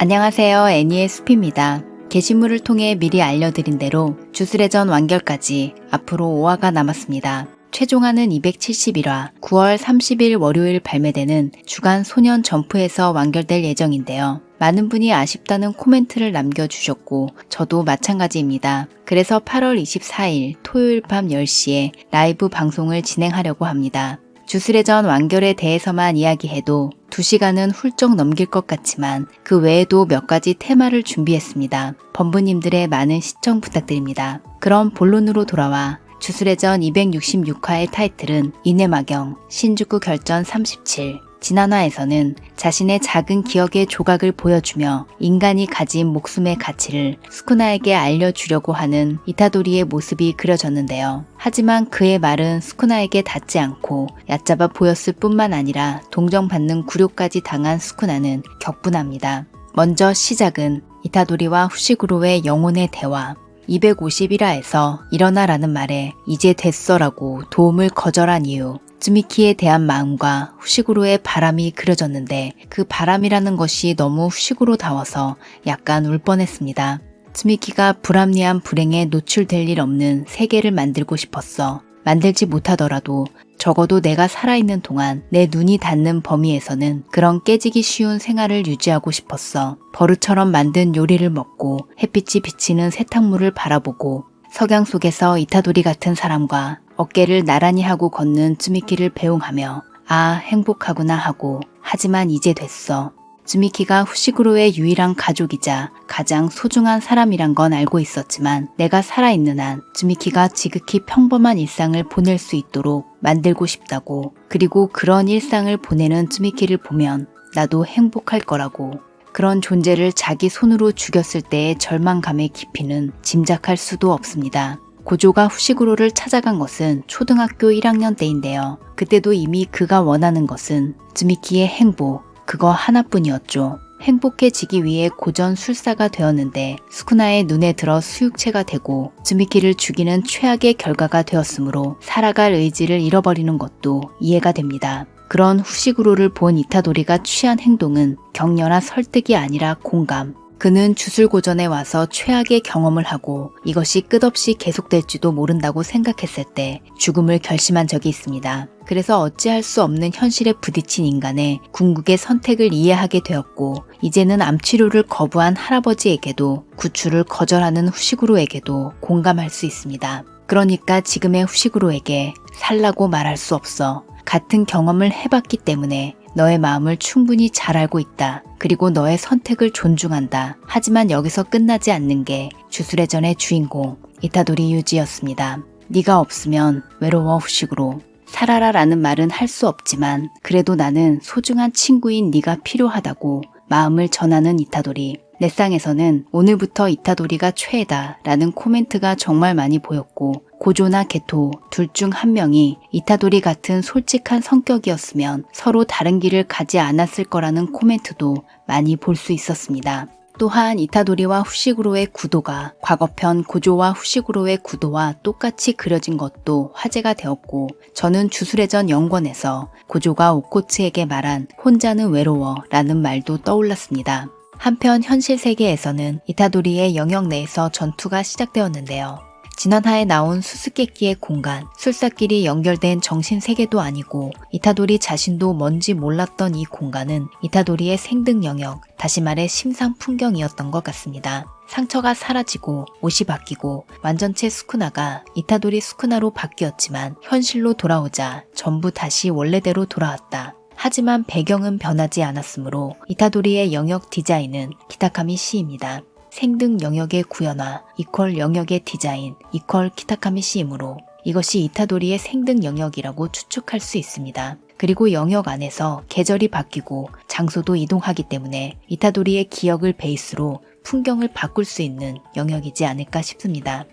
안녕하세요. 애니의 숲입니다. 게시물을 통해 미리 알려드린 대로 주술회전 완결까지 앞으로 5화가 남았습니다. 최종화는 271화 9월 30일 월요일 발매되는 주간 소년 점프에서 완결될 예정인데요. 많은 분이 아쉽다는 코멘트를 남겨주셨고 저도 마찬가지입니다. 그래서 8월 24일 토요일 밤 10시에 라이브 방송을 진행하려고 합니다. 주술회전 완결에 대해서만 이야기해도 2시간은 훌쩍 넘길 것 같지만 그 외에도 몇 가지 테마를 준비했습니다. 범부님들의 많은 시청 부탁드립니다. 그럼 본론으로 돌아와 주술회전 266화의 타이틀은 이내마경 신주쿠 결전 37. 지난화에서는 자신의 작은 기억의 조각을 보여주며 인간이 가진 목숨의 가치를 스쿠나에게 알려주려고 하는 이타도리의 모습이 그려졌는데요. 하지만 그의 말은 스쿠나에게 닿지 않고 얕잡아 보였을 뿐만 아니라 동정받는 굴욕까지 당한 스쿠나는 격분합니다. 먼저 시작은 이타도리와 후시구로의 영혼의 대화. 251화에서 일어나라는 말에 이제 됐어라고 도움을 거절한 이유, 쯔미키에 대한 마음과 후시구로의 바람이 그려졌는데 그 바람이라는 것이 너무 후시구로다워서 약간 울 뻔했습니다. 쯔미키가 불합리한 불행에 노출될 일 없는 세계를 만들고 싶었어. 만들지 못하더라도 적어도 내가 살아있는 동안 내 눈이 닿는 범위에서는 그런 깨지기 쉬운 생활을 유지하고 싶었어. 버릇처럼 만든 요리를 먹고 햇빛이 비치는 세탁물을 바라보고 석양 속에서 이타도리 같은 사람과 어깨를 나란히 하고 걷는 쯔미키를 배웅하며 아 행복하구나 하고 하지만 이제 됐어. 쯔미키가 후시구로의 유일한 가족이자 가장 소중한 사람이란 건 알고 있었지만 내가 살아있는 한 쯔미키가 지극히 평범한 일상을 보낼 수 있도록 만들고 싶다고, 그리고 그런 일상을 보내는 쯔미키를 보면 나도 행복할 거라고. 그런 존재를 자기 손으로 죽였을 때의 절망감의 깊이는 짐작할 수도 없습니다. 고조가 후시구로를 찾아간 것은 초등학교 1학년 때인데요. 그때도 이미 그가 원하는 것은 쯔미키의 행복, 그거 하나뿐이었죠. 행복해지기 위해 고전 술사가 되었는데 스쿠나의 눈에 들어 수육체가 되고 쯔미키를 죽이는 최악의 결과가 되었으므로 살아갈 의지를 잃어버리는 것도 이해가 됩니다. 그런 후시구로를 본 이타도리가 취한 행동은 격려나 설득이 아니라 공감. 그는 주술고전에 와서 최악의 경험을 하고 이것이 끝없이 계속될지도 모른다고 생각했을 때 죽음을 결심한 적이 있습니다. 그래서 어찌할 수 없는 현실에 부딪힌 인간의 궁극의 선택을 이해하게 되었고 이제는 암치료를 거부한 할아버지에게도 구출을 거절하는 후시구로에게도 공감할 수 있습니다. 그러니까 지금의 후시구로에게 살라고 말할 수 없어. 같은 경험을 해봤기 때문에 너의 마음을 충분히 잘 알고 있다. 그리고 너의 선택을 존중한다. 하지만 여기서 끝나지 않는 게 주술회전의 주인공 이타도리 유지였습니다. 네가 없으면 외로워 후시구로. 살아라 라는 말은 할 수 없지만 그래도 나는 소중한 친구인 네가 필요하다고 마음을 전하는 이타도리. 넷상에서는 오늘부터 이타도리가 최애다 라는 코멘트가 정말 많이 보였고 고조나 게토 둘 중 한 명이 이타도리 같은 솔직한 성격이었으면 서로 다른 길을 가지 않았을 거라는 코멘트도 많이 볼 수 있었습니다. 또한 이타도리와 후시구로의 구도가 과거편 고조와 후시구로의 구도와 똑같이 그려진 것도 화제가 되었고 저는 주술회전 연권에서 고조가 오코츠에게 말한 혼자는 외로워 라는 말도 떠올랐습니다. 한편 현실 세계에서는 이타도리의 영역 내에서 전투가 시작되었는데요. 지난화에 나온 수수께끼의 공간, 술사끼리 연결된 정신세계도 아니고 이타도리 자신도 뭔지 몰랐던 이 공간은 이타도리의 생등 영역, 다시 말해 심상 풍경이었던 것 같습니다. 상처가 사라지고 옷이 바뀌고 완전체 스쿠나가 이타도리 스쿠나로 바뀌었지만 현실로 돌아오자 전부 다시 원래대로 돌아왔다. 하지만 배경은 변하지 않았으므로 이타도리의 영역 디자인은 키타카미 씨입니다. 생등 영역의 구현화 이퀄 영역의 디자인 이퀄 키타카미 씨이므로 이것이 이타도리의 생등 영역이라고 추측할 수 있습니다. 그리고 영역 안에서 계절이 바뀌고 장소도 이동하기 때문에 이타도리의 기억을 베이스로 풍경을 바꿀 수 있는 영역이지 않을까 싶습니다.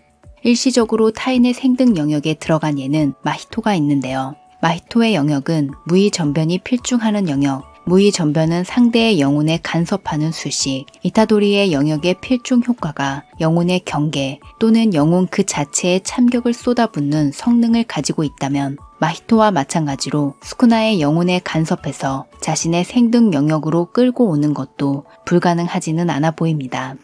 일시적으로 타인의 생등 영역에 들어간 예는 마히토가 있는데요. 마히토의 영역은 무의전변이 필중하는 영역, 무의전변은 상대의 영혼에 간섭하는 수식, 이타도리의 영역의 필중 효과가 영혼의 경계 또는 영혼 그 자체에 참격을 쏟아붓는 성능을 가지고 있다면 마히토와 마찬가지로 스쿠나의 영혼에 간섭해서 자신의 생등 영역으로 끌고 오는 것도 불가능하지는 않아 보입니다.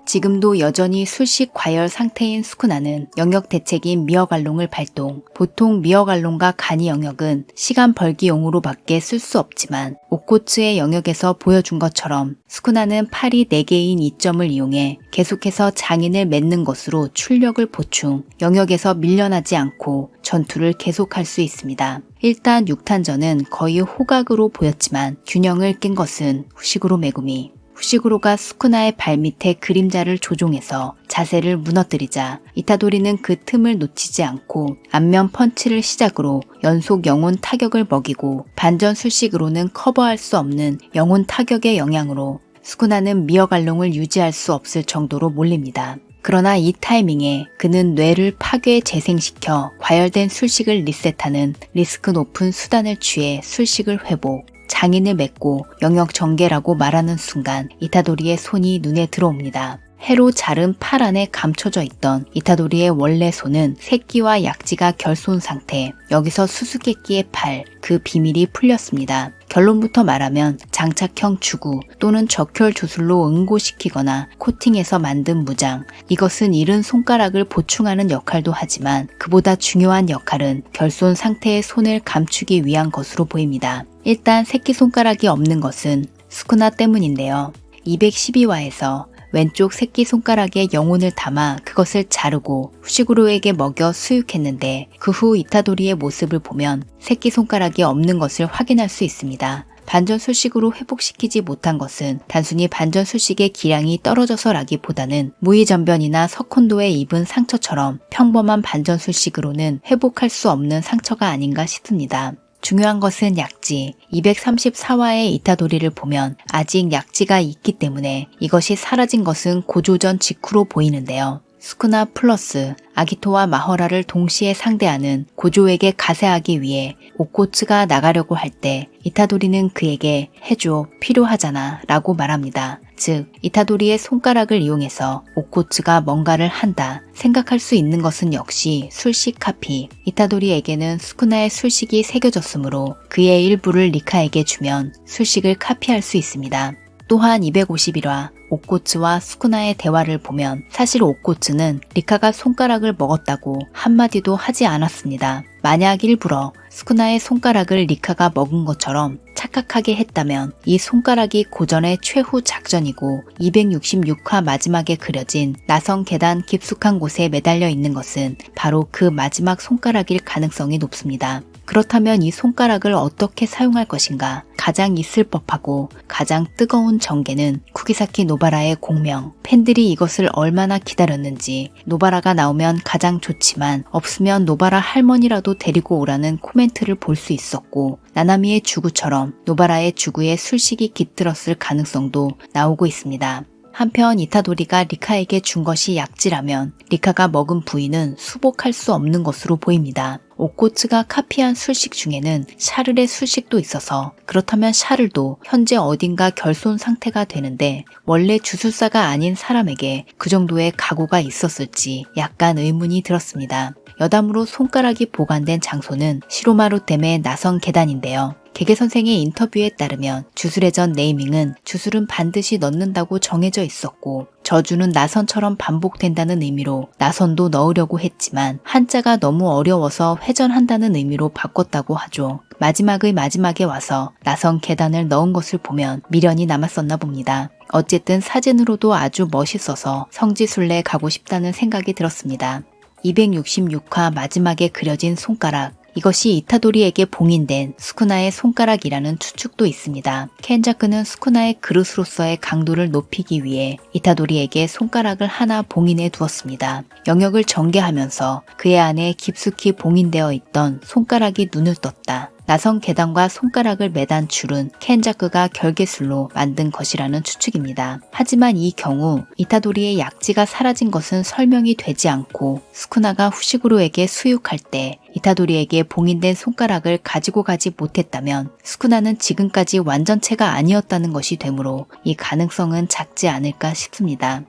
지금도 여전히 술식 과열 상태인 스쿠나는 영역 대책인 미어갈롱을 발동. 보통 미어갈롱과 가니 영역은 시간 벌기용으로밖에 쓸 수 없지만 오코츠의 영역에서 보여준 것처럼 스쿠나는 팔이 4개인 이점을 이용해 계속해서 장인을 맺는 것으로 출력을 보충, 영역에서 밀려나지 않고 전투를 계속할 수 있습니다. 일단 6탄전은 거의 호각으로 보였지만 균형을 깬 것은 후시구로 메구미. 후시구로가 스쿠나의 발밑에 그림자를 조종해서 자세를 무너뜨리자 이타도리는 그 틈을 놓치지 않고 안면 펀치를 시작으로 연속 영혼 타격을 먹이고 반전 술식으로는 커버할 수 없는 영혼 타격의 영향으로 스쿠나는 미어갈롱을 유지할 수 없을 정도로 몰립니다. 그러나 이 타이밍에 그는 뇌를 파괴 재생시켜 과열된 술식을 리셋하는 리스크 높은 수단을 취해 술식을 회복, 장인을 맺고 영역 전개라고 말하는 순간 이타도리의 손이 눈에 들어옵니다. 해로 자른 팔 안에 감춰져 있던 이타도리의 원래 손은 새끼와 약지가 결손 상태, 여기서 수수께끼의 팔, 그 비밀이 풀렸습니다. 결론부터 말하면 장착형 주구 또는 적혈 주술로 응고시키거나 코팅해서 만든 무장, 이것은 잃은 손가락을 보충하는 역할도 하지만 그보다 중요한 역할은 결손 상태의 손을 감추기 위한 것으로 보입니다. 일단 새끼손가락이 없는 것은 스쿠나 때문인데요. 212화에서 왼쪽 새끼손가락에 영혼을 담아 그것을 자르고 후시구로에게 먹여 수육했는데 그 후 이타도리의 모습을 보면 새끼손가락이 없는 것을 확인할 수 있습니다. 반전 술식으로 회복시키지 못한 것은 단순히 반전 술식의 기량이 떨어져서라기보다는 무의전변이나 석혼도에 입은 상처처럼 평범한 반전 술식으로는 회복할 수 없는 상처가 아닌가 싶습니다. 중요한 것은 약지. 234화의 이타도리를 보면 아직 약지가 있기 때문에 이것이 사라진 것은 고조전 직후로 보이는데요. 스쿠나 플러스 아기토와 마허라를 동시에 상대하는 고조에게 가세하기 위해 오코츠가 나가려고 할 때 이타도리는 그에게 해줘, 필요하잖아 라고 말합니다. 즉 이타도리의 손가락을 이용해서 오코츠가 뭔가를 한다 생각할 수 있는 것은 역시 술식 카피. 이타도리에게는 스쿠나의 술식이 새겨졌으므로 그의 일부를 리카에게 주면 술식을 카피할 수 있습니다. 또한 251화 오코츠와 스쿠나의 대화를 보면 사실 오코츠는 리카가 손가락을 먹었다고 한마디도 하지 않았습니다. 만약 일부러 스쿠나의 손가락을 리카가 먹은 것처럼 착각하게 했다면 이 손가락이 고전의 최후 작전이고 266화 마지막에 그려진 나성 계단 깊숙한 곳에 매달려 있는 것은 바로 그 마지막 손가락일 가능성이 높습니다. 그렇다면 이 손가락을 어떻게 사용할 것인가? 가장 있을 법하고 가장 뜨거운 전개는 쿠기사키 노바라의 공명. 팬들이 이것을 얼마나 기다렸는지 노바라가 나오면 가장 좋지만 없으면 노바라 할머니라도 데리고 오라는 코멘트를 볼 수 있었고 나나미의 주구처럼 노바라의 주구에 술식이 깃들었을 가능성도 나오고 있습니다. 한편 이타도리가 리카에게 준 것이 약지라면 리카가 먹은 부위는 수복할 수 없는 것으로 보입니다. 오코츠가 카피한 술식 중에는 샤를의 술식도 있어서 그렇다면 샤를도 현재 어딘가 결손 상태가 되는데 원래 주술사가 아닌 사람에게 그 정도의 각오가 있었을지 약간 의문이 들었습니다. 여담으로 손가락이 보관된 장소는 시로마루 댐의 나선 계단인데요. 개개 선생의 인터뷰에 따르면 주술의 전 네이밍은 주술은 반드시 넣는다고 정해져 있었고 저주는 나선처럼 반복된다는 의미로 나선도 넣으려고 했지만 한자가 너무 어려워서 회전한다는 의미로 바꿨다고 하죠. 마지막의 마지막에 와서 나선 계단을 넣은 것을 보면 미련이 남았었나 봅니다. 어쨌든 사진으로도 아주 멋있어서 성지순례 가고 싶다는 생각이 들었습니다. 266화 마지막에 그려진 손가락, 이것이 이타도리에게 봉인된 스쿠나의 손가락이라는 추측도 있습니다. 켄자크는 스쿠나의 그릇으로서의 강도를 높이기 위해 이타도리에게 손가락을 하나 봉인해 두었습니다. 영역을 전개하면서 그의 안에 깊숙이 봉인되어 있던 손가락이 눈을 떴다. 나선 계단과 손가락을 매단 줄은 켄자크가 결계술로 만든 것이라는 추측입니다. 하지만 이 경우 이타도리의 약지가 사라진 것은 설명이 되지 않고 스쿠나가 후시구로에게 수육할 때 이타도리에게 봉인된 손가락을 가지고 가지 못했다면 스쿠나는 지금까지 완전체가 아니었다는 것이 되므로 이 가능성은 작지 않을까 싶습니다.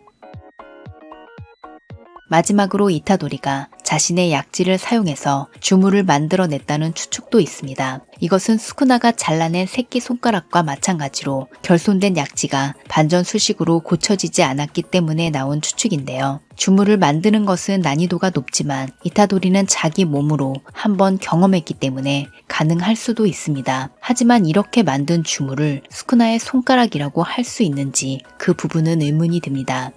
마지막으로 이타도리가 자신의 약지를 사용해서 주물을 만들어냈다는 추측도 있습니다. 이것은 스쿠나가 잘라낸 새끼손가락과 마찬가지로 결손된 약지가 반전 수식으로 고쳐지지 않았기 때문에 나온 추측인데요. 주물을 만드는 것은 난이도가 높지만 이타도리는 자기 몸으로 한번 경험했기 때문에 가능할 수도 있습니다. 하지만 이렇게 만든 주물을 스쿠나의 손가락이라고 할 수 있는지 그 부분은 의문이 듭니다.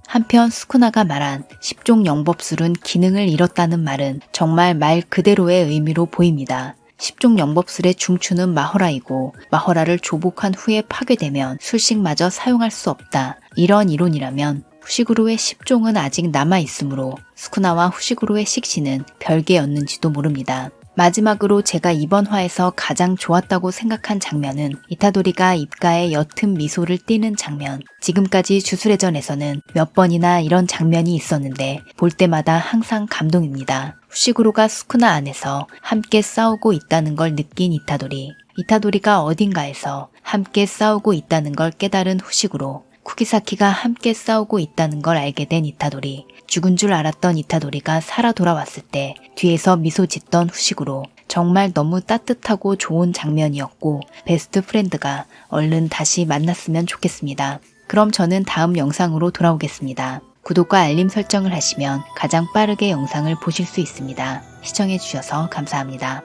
한편 스쿠나가 말한 10종 영법술은 기능을 잃었다는 말은 정말 말 그대로의 의미로 보입니다. 10종 영법술의 중추는 마허라이고 마허라를 조복한 후에 파괴되면 술식마저 사용할 수 없다. 이런 이론이라면 후시구루의 10종은 아직 남아있으므로 스쿠나와 후시구루의 식신은 별개였는지도 모릅니다. 마지막으로 제가 이번 화에서 가장 좋았다고 생각한 장면은 이타도리가 입가에 옅은 미소를 띠는 장면. 지금까지 주술회전에서는 몇 번이나 이런 장면이 있었는데 볼 때마다 항상 감동입니다. 후시구루가 스쿠나 안에서 함께 싸우고 있다는 걸 느낀 이타도리. 이타도리가 어딘가에서 함께 싸우고 있다는 걸 깨달은 후시구루. 쿠기사키가 함께 싸우고 있다는 걸 알게 된 이타도리. 죽은 줄 알았던 이타도리가 살아 돌아왔을 때 뒤에서 미소 짓던 후시구루. 정말 너무 따뜻하고 좋은 장면이었고 베스트 프렌드가 얼른 다시 만났으면 좋겠습니다. 그럼 저는 다음 영상으로 돌아오겠습니다. 구독과 알림 설정을 하시면 가장 빠르게 영상을 보실 수 있습니다. 시청해주셔서 감사합니다.